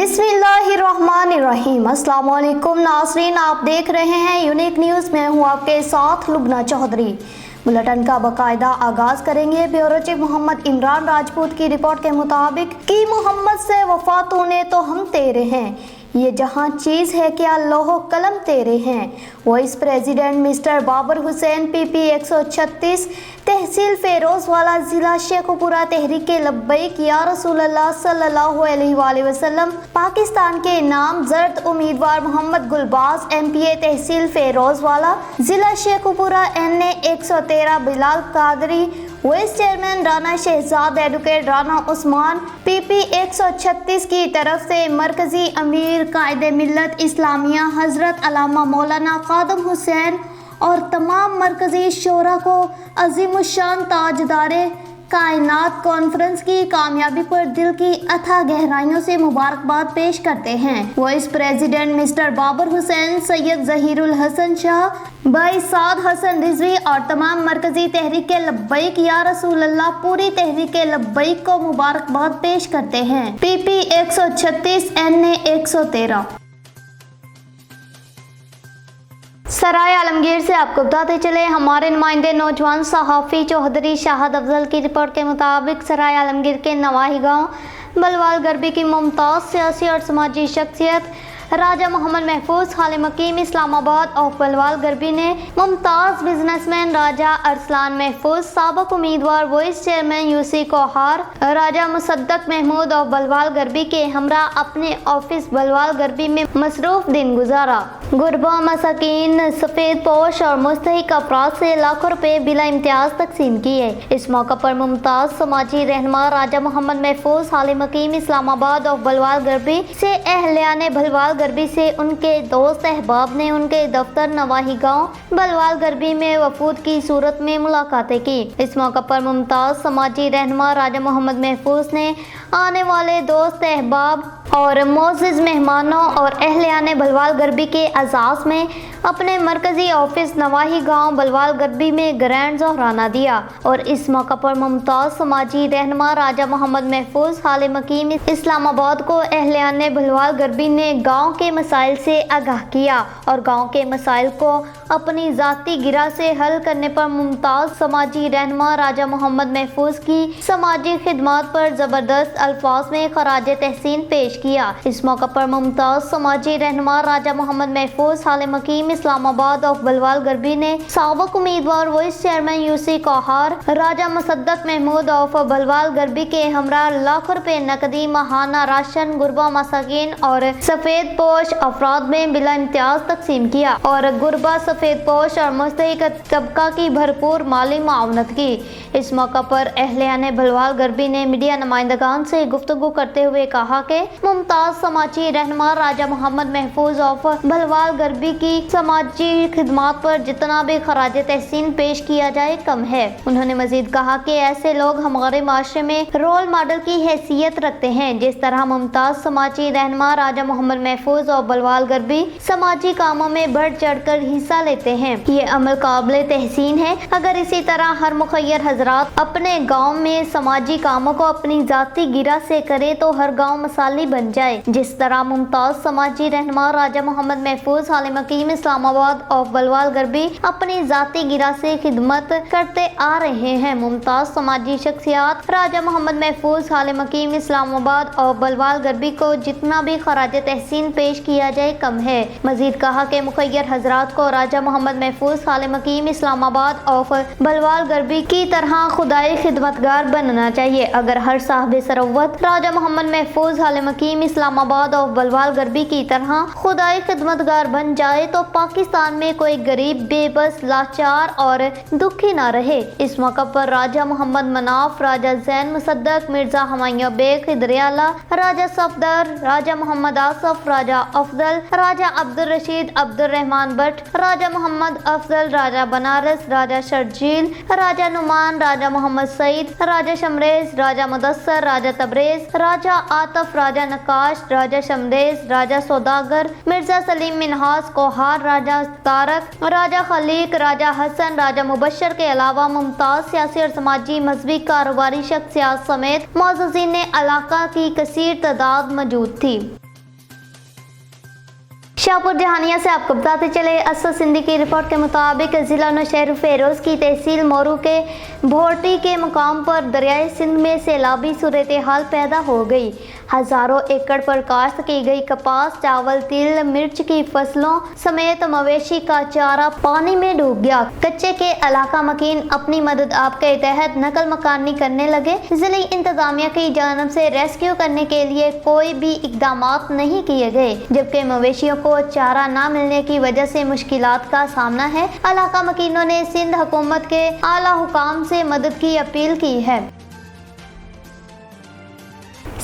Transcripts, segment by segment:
बिस्मिल्लाहिर्रहमानिर्रहीम। अस्सलाम वालेकुम नाज़रीन, आप देख रहे हैं यूनिक न्यूज़। मैं हूं आपके साथ लुबना चौधरी। बुलेटिन का बाकायदा आगाज करेंगे ब्यूरो चीफ मोहम्मद इमरान राजपूत की रिपोर्ट के मुताबिक कि मोहम्मद से वफा तूने तो हम तेरे हैं, ये जहां चीज़ है क्या लोहो कलम तेरे हैं। Vice president mister Babar Hussain PP 136 तहसील फेरोजवाला जिला शेखुपुरा तहरीक लब्बैक या रसूल अल्लाह सल्लल्लाहु अलैहि वसल्लम पाकिस्तान के नामजद उम्मीदवार मोहम्मद गुलबाज MPA तहसील फेरोजवाला जिला Sheikhupura NA 113 Bilal Qadri vice chairman Rana Shahzad advocate Rana Usman PP 136 की तरफ से मरकजी अमीर कायदे मिल्लत इस्लामिया हजरत अल्लामा मौलाना खादम हुसैन और तमाम मरकजी शोरा को अजीमुशान ताजदारे कायनात कॉन्फ्रेंस की कामयाबी पर दिल की अथाह गहराइयों से मुबारकबाद पेश करते हैं। Vice president mister Babar Hussain, Syed Zaheerul Hasan Shah, भाई साद हसन रिजवी और तमाम मरकजी तहरीक लब्बैक या रसूल अल्लाह पूरी तहरीक लब्बैक को मुबारकबाद पेश करते हैं। PP 136 NA 113। सराय आलमगीर से आपको बताते चले, हमारे नुमाइंदे नौजवान सहाफ़ी चौधरी शाहद अफजल की रिपोर्ट के मुताबिक सराय आलमगीर के नवाही गांव बलवाल गरबी की मुमताज़ सियासी और समाजी शख्सियत राजा मोहम्मद महफूज खाले मकीम इस्लामाबाद और बलवाल गरबी ने मुमताज़ बिजनेसमैन राजा अरसलान महफूज, साबिक़ उम्मीदवार वाइस चेयरमैन UC कोहार राजा मुसद्दक महमूद और बलवाल गरबी के हमरा अपने ऑफिस बलवाल गरबी में मसरूफ दिन गुजारा। गुरबा मसाकीन, सफ़ेद पोश और मुस्तहिक अफराद से लाखों रुपए बिला इम्तियाज तकसीम किए। इस मौका पर मुमताज़ समाजी रहनुमा राजा मोहम्मद महफूज खाले मकीम इस्लामाबाद और बलवाल गरबी से अहलियाने बलवाल गरबी से उनके दोस्त अहबाब ने उनके दफ्तर नवाही गांव बलवाल गरबी में वफूद की सूरत में मुलाकातें की। इस मौका पर मुमताज़ समाजी रहनुमा राजा मोहम्मद महफूज ने आने वाले दोस्त अहबाब और मोअज़्ज़िज़ मेहमानों और अहलियाने बलवाल गरबी के अज़ाज़ में अपने मरकजी ऑफिस नवाही गांव बलवाल गरबी में ग्रैंड ज़ोहराना दिया और इस मौका पर मुमताज़ समाजी रहनुमा राजा मोहम्मद महफूज खाले मकीम इस्लामाबाद को अहलियाने बलवाल गरबी ने गांव के मसाइल से आगाह किया और गांव के मसाइल को अपनी ज़ाती गिरा से हल करने पर मुमताज़ समाजी रहनुमा राजा मोहम्मद महफूज की समाजी खिदमत पर ज़बरदस्त अल्फाज में खराज तहसीन पेश किया। इस मौका पर मुमताज़ समाजी रहनुमा राजा मोहम्मद महफूज खाले मकीम इस्लामाबाद और बलवाल गरबी ने साबिक़ उम्मीदवार वाइस चेयरमैन UC कोहार राजा मुसद्दक महमूद और बलवाल गरबी के हमरा लाखों रुपए नकदी माहाना राशन गुरबा मसाकीन और सफ़ेद पोश अफराद में बिला इम्तियाज तकसीम किया और गुरबा सफ़ेद पोश और मुस्तहिक तबका की भरपूर माली मावनत की। इस मौका पर अहलियाने बलवाल गरबी ने मीडिया नुमाइंदगान से गुफ्तगू करते हुए कहा कि मुमताज़ समाजी रहनुमा राजा मोहम्मद महफूज ऑफ बलवाल गरबी की समाजी खिदमत पर जितना भी खराज तहसीन पेश किया जाए कम है। उन्होंने मजीद कहा कि ऐसे लोग हमारे माशरे में रोल मॉडल की हैसियत रखते हैं। जिस तरह मुमताज़ समाजी रहनुमा राजा मोहम्मद महफूज और बलवाल गरबी समाजी कामों में बढ़ चढ़ कर हिस्सा लेते हैं, ये अमल काबिल तहसीन है। अगर इसी तरह हर मुखय्यर हजरात अपने गाँव में समाजी कामों को अपनी जाती गिरा से करे तो हर गाँव मसाली बन जाए। जिस तरह मुमताज़ समाजी रहनुमा राजा मोहम्मद महफूज खाले मकीम इस्लामाबाद और बलवाल गरबी अपनी जाती गिरा से खिदमत करते आ रहे हैं, मुमताज़ समाजी शख्सियत राजा मोहम्मद महफूज खाले मकीम इस्लामाबाद और बलवाल गरबी को जितना भी खराज तहसीन पेश किया जाए कम है। मजीद कहा कि मुखय्यर हजरात को राजा मोहम्मद महफूज खाले मकीम इस्लामाबाद और बलवाल गरबी की तरह खुदाई खिदमतगार बनना चाहिए। अगर हर साहब सरवत राजा मोहम्मद महफूज खाले मकीम इस्लामाबाद और बलवाल गरबी की तरह खुदाई खिदमतगार बन जाए तो पाकिस्तान में कोई गरीब बेबस लाचार और दुखी ना रहे। इस मौका पर राजा मोहम्मद मनाफ, राजा जैन मुसद्दक, मिर्जा हमायूं बेग खिदरियाला, राजा सफदर, राजा मोहम्मद आसफ, राजा अफजल, राजा अब्दुल रशीद, अब्दुल रहमान भट्ट, राजा मोहम्मद अफजल, राजा बनारस, राजा शर्जील, राजा नुमान, राजा मोहम्मद सईद, राजा शमरेज, राजा मुदस्सर, राजा तबरेज, राजा आतफ, राजा नकाश, राजा शमरेज, राजा सौदागर, मिर्जा सलीम मिनहास कोहार, राजा तारक, राजा खलीक, राजा हसन, राजा मुबशर के अलावा मुमताज़ सियासी और समाजी मजहबी कारोबारी शख्सियात समेत मौजूदीन इलाका की कसीर तादाद मौजूद थी। शाहपुर जहानिया से आपको बताते चले, असद सिंधी की रिपोर्ट के मुताबिक जिला नौशहर फेरोज की तहसील मोरू के भोरटी के मुकाम पर दरियाए सिंध में सैलाबी सूरत हाल पैदा हो गई। हजारों एकड़ पर काश्त की गई कपास, चावल, तिल, मिर्च की फसलों समेत मवेशी का चारा पानी में डूब गया। कच्चे के इलाका मकीन अपनी मदद आप के तहत नकल मकानी करने लगे। जिले इंतजामिया की जानब से रेस्क्यू करने के लिए कोई भी इकदाम नहीं किए गए, जबकि मवेशियों को चारा न मिलने की वजह से मुश्किलात का सामना है। इलाका मकीनों ने सिंध हुकूमत के आला हुकाम से मदद की अपील की है।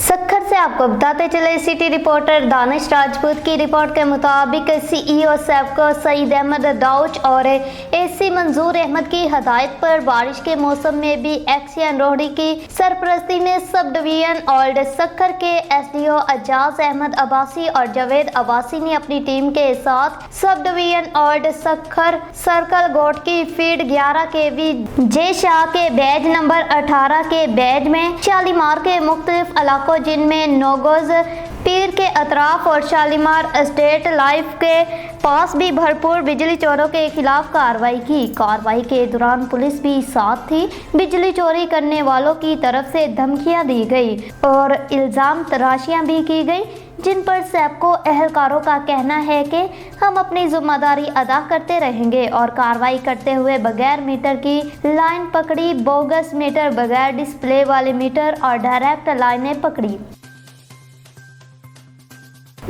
सक्खर से आपको बताते चले, सिटी रिपोर्टर दानिश राजपूत की रिपोर्ट के मुताबिक सीईओ सैफको सईद अहमद दाउच और एसी मंजूर अहमद की हदायत पर बारिश के मौसम में भी एक्सियन रोहड़ी की सरपरस्ती में सब डिवीजन ओल्ड सक्खर के एसडीओ अजाज अहमद अब्बासी और जावेद अब्बासी ने अपनी टीम के साथ sub division old Sukkur circle goat की फीड 11 के वी जे शाह के बैज नंबर 18 के बैज में शालीमार के मुख्तलिफ इलाकों जिनमें नोगोज पीर के अतराफ और शालीमार एस्टेट लाइफ के पास भी भरपूर बिजली चोरों के खिलाफ कार्रवाई की। कार्रवाई के दौरान पुलिस भी साथ थी। बिजली चोरी करने वालों की तरफ से धमकियां दी गई और इल्जाम तराशियां भी की गई, जिन पर सैफको एहलकारों का कहना है कि हम अपनी जिम्मेदारी अदा करते रहेंगे और कार्रवाई करते हुए बगैर मीटर की लाइन पकड़ी, बोगस मीटर, बगैर डिस्प्ले वाले मीटर और डायरेक्ट लाइनें पकड़ी।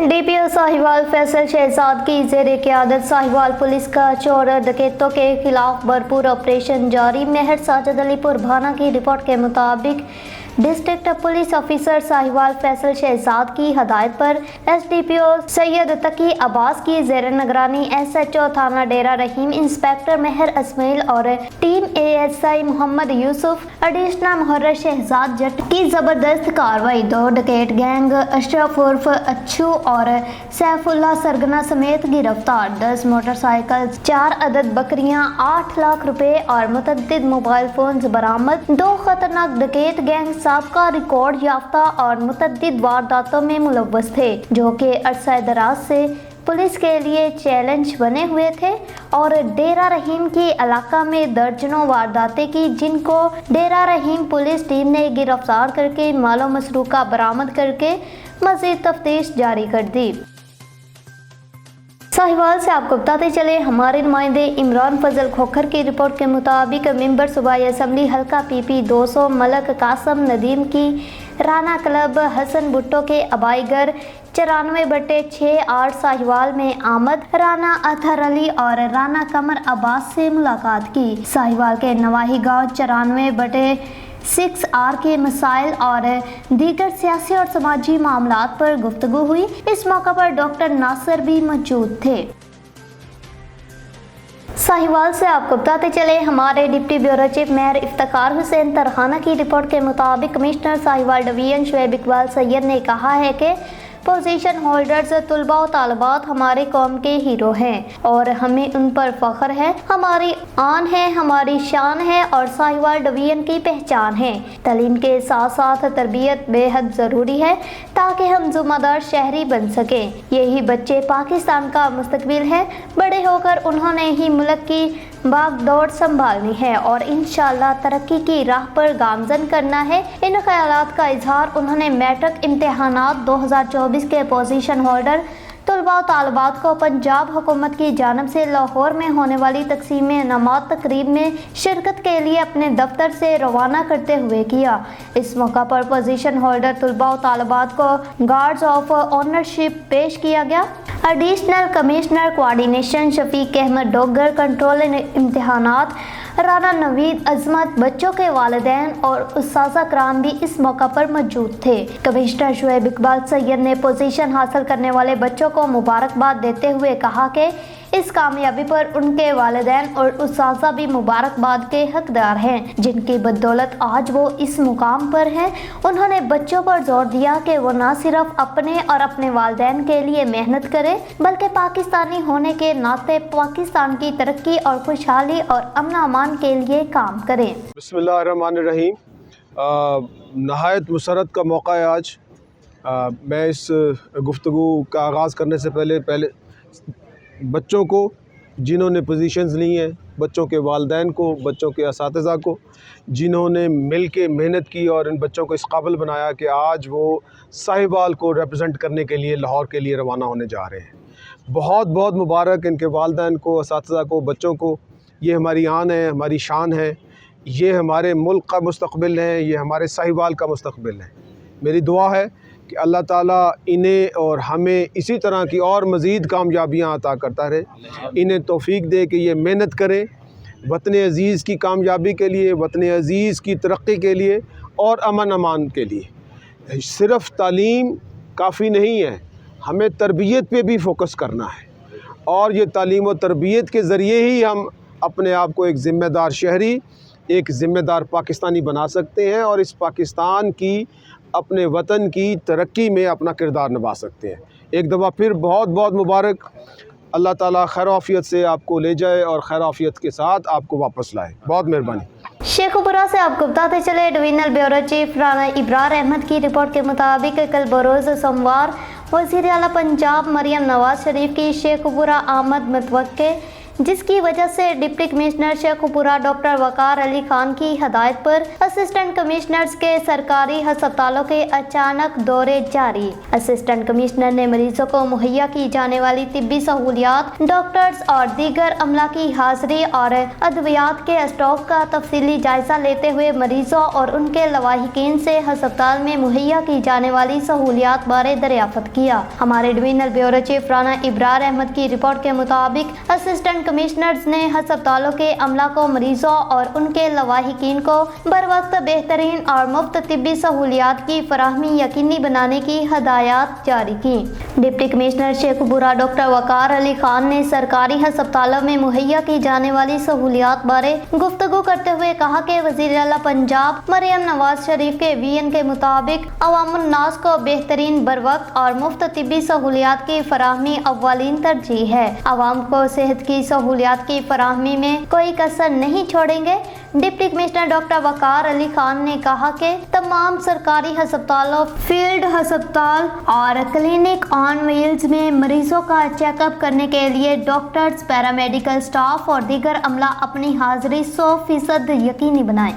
डीपीओ साहिवाल फैसल शहजाद की ज़ेर क़यादत साहिवाल पुलिस का चोर डकैतों के खिलाफ भरपूर ऑपरेशन जारी। मेहर साजिद अली पुरभाना की रिपोर्ट के मुताबिक district police officer Sahiwal Faisal Shahzad की हदायत पर एसडीपीओ सैयद तकी अब्बास की ज़ेर निगरानी एसएचओ थाना डेरा रहीम, इंस्पेक्टर मेहर इस्माइल और team ASI Mohammad Yousuf, additional मुहर्रर शहजाद जट की जबरदस्त कार्रवाई। 2 डकैत गैंग अशरफ उर्फ अच्छू और सैफुल्ला सरगना समेत गिरफ्तार। 10 मोटरसाइकिल, 4 अदद बकरियां, 8 लाख रुपए और मुतअद्दिद मोबाइल फोन बरामद। 2 खतरनाक डकैत गैंग साबका रिकॉर्ड याफ्ता और मुतअद्दिद वारदातों में मुलव्वस थे, जो कि अरसा दराज से पुलिस के लिए चैलेंज बने हुए थे और डेरा रहीम के इलाका में दर्जनों वारदातें की, जिनको डेरा रहीम पुलिस टीम ने गिरफ्तार करके मालो मसरूका बरामद करके मज़ीद तफ्तीश जारी कर दी। साहिवाल से आपको बताते चले, हमारे नुमाइंदे इमरान फजल खोखर की रिपोर्ट के मुताबिक मेंबर सूबाई असम्बली हल्का पीपी 200 मलक कासम नदीम की राना क्लब हसन भुट्टो के अबाईगर 94/6 साहिवाल में आमद। राना अतहर अली और राना कमर अब्बास से मुलाकात की। साहिवाल के नवाही गाँव 94/6 के मसाइल और दीगर सियासी और समाजी मामलात पर गुफ्तगू हुई। इस मौका पर डॉक्टर नासिर भी मौजूद थे। साहिवाल से आपको बताते चले, हमारे deputy bureau chief Mehar Iftikhar Hussain Tarkhana की रिपोर्ट के मुताबिक कमिश्नर साहिवाल डिवीजन शुएब इकबाल सैयद ने कहा है कि पोजीशन होल्डर्स तलबा और तालिबात हमारे कौम के हीरो हैं और हमें उन पर फख्र है। हमारी आन है, हमारी शान है और साहिवाल डिवीजन की पहचान है। तालीम के साथ साथ तरबियत बेहद ज़रूरी है ताकि हम ज़िम्मेदार शहरी बन सकें। यही बच्चे पाकिस्तान का मुस्तकबिल है। बड़े होकर उन्होंने ही मुल्क की भागदौड़ संभालनी है और इंशाअल्लाह तरक्की की राह पर गामजन करना है। इन ख्यालात का इजहार उन्होंने मैट्रिक इम्तिहानात 2024 के पोजीशन होल्डर तलबा और तालिबात को पंजाब हुकूमत की जानब से लाहौर में होने वाली तकसीम इनामात तकरीब में शिरकत के लिए अपने दफ्तर से रवाना करते हुए किया। इस मौका पर पोजीशन होल्डर तलबा और तालिबात को गार्ड्स ऑफ ऑनरशिप पेश किया गया। Additional commissioner coordination Shafiq Ahmad Dogar, control इम्तिहानात राना नवीद अजमत, बच्चों के वालिदैन और उस्ताज़ा कराम भी इस मौका पर मौजूद थे। कमिश्नर शुएब इकबाल सैयद ने पोजीशन हासिल करने वाले बच्चों को मुबारकबाद देते हुए कहा कि इस कामयाबी पर उनके वालिदैन और उस्ताज़ा भी मुबारकबाद के हकदार हैं, जिनकी बदौलत आज वो इस मुकाम पर हैं। उन्होंने बच्चों पर जोर दिया कि वो न सिर्फ अपने और अपने वालिदैन के लिए मेहनत करें, बल्कि पाकिस्तानी होने के नाते पाकिस्तान की तरक्की और खुशहाली और अमन अमान के लिए काम करें। बिस्मिल्लाहिर्रहमानिर्रहीम। नहायत मुसरत का मौका है आज। मैं इस गुफ्तगू का आगाज़ करने से पहले بچوں کو جنہوں نے پوزیشنز لی ہیں، بچوں کے والدین کو، بچوں کے اساتذہ کو، جنہوں نے مل کے محنت کی اور ان بچوں کو اس قابل بنایا کہ آج وہ ساہیوال کو ریپرزینٹ کرنے کے لیے لاہور کے لیے روانہ ہونے جا رہے ہیں۔ بہت بہت مبارک ان کے والدین کو، اساتذہ کو، بچوں کو۔ یہ ہماری آن ہے، ہماری شان ہے، یہ ہمارے ملک کا مستقبل ہے، یہ ہمارے ساہیوال کا مستقبل ہے۔ میری دعا ہے کہ اللہ تعالیٰ انہیں اور ہمیں اسی طرح کی اور مزید کامیابیاں عطا کرتا رہے، انہیں توفیق دے کہ یہ محنت کریں وطن عزیز کی کامیابی کے لیے، وطن عزیز کی ترقی کے لیے اور امن امان کے لیے۔ صرف تعلیم کافی نہیں ہے، ہمیں تربیت پہ بھی فوکس کرنا ہے، اور یہ تعلیم و تربیت کے ذریعے ہی ہم اپنے آپ کو ایک ذمہ دار شہری، ایک ذمہ دار پاکستانی بنا سکتے ہیں، اور اس پاکستان کی، اپنے وطن کی ترقی میں اپنا کردار نبھا سکتے ہیں۔ ایک دفعہ پھر بہت بہت مبارک۔ اللہ تعالیٰ خیر و عافیت سے آپ کو لے جائے اور خیر و عافیت کے ساتھ آپ کو واپس لائے۔ بہت مہربانی۔ شیخوپورہ سے آپ کو بتاتے چلے، ڈویژنل بیورو چیف رانا ابرار احمد کی رپورٹ کے مطابق کل بروز سوموار وزیر اعلیٰ پنجاب مریم نواز شریف کی شیخوپورہ آمد متوقع، جس کی وجہ سے ڈپٹی کمشنر شیخوپورہ ڈاکٹر وقار علی خان کی ہدایت پر اسسٹنٹ کمشنرز کے سرکاری ہسپتالوں کے اچانک دورے جاری۔ اسسٹنٹ کمشنر نے مریضوں کو مہیا کی جانے والی طبی سہولیات، ڈاکٹرز اور دیگر عملہ کی حاضری اور ادویات کے اسٹاک کا تفصیلی جائزہ لیتے ہوئے مریضوں اور ان کے لواحقین سے ہسپتال میں مہیا کی جانے والی سہولیات بارے دریافت کیا۔ ہمارے ڈویژنل بیورو چیف رانا ابرار احمد کی رپورٹ کے مطابق اسسٹنٹ کمشنرز نے ہسپتالوں کے عملہ کو مریضوں اور ان کے لواحقین کو بروقت بہترین اور مفت طبی سہولیات کی فراہمی یقینی بنانے کی ہدایات جاری کی۔ ڈپٹی کمشنر شیخوپورہ ڈاکٹر وقار علی خان نے سرکاری ہسپتالوں میں مہیا کی جانے والی سہولیات بارے گفتگو کرتے ہوئے کہا کہ وزیر اعلیٰ پنجاب مریم نواز شریف کے ویژن کے مطابق عوام الناس کو بہترین بروقت اور مفت طبی سہولیات کی فراہمی اولین ترجیح ہے۔ عوام کو صحت کی سہولیات کی فراہمی میں کوئی کسر نہیں چھوڑیں گے۔ ڈپٹی کمشنر ڈاکٹر وقار علی خان نے کہا کہ تمام سرکاری ہسپتالوں، فیلڈ ہسپتال اور کلینک آن ویلز میں مریضوں کا چیک اپ کرنے کے لیے ڈاکٹرز، پیرامیڈیکل سٹاف اور دیگر عملہ اپنی حاضری 100% یقینی بنائیں۔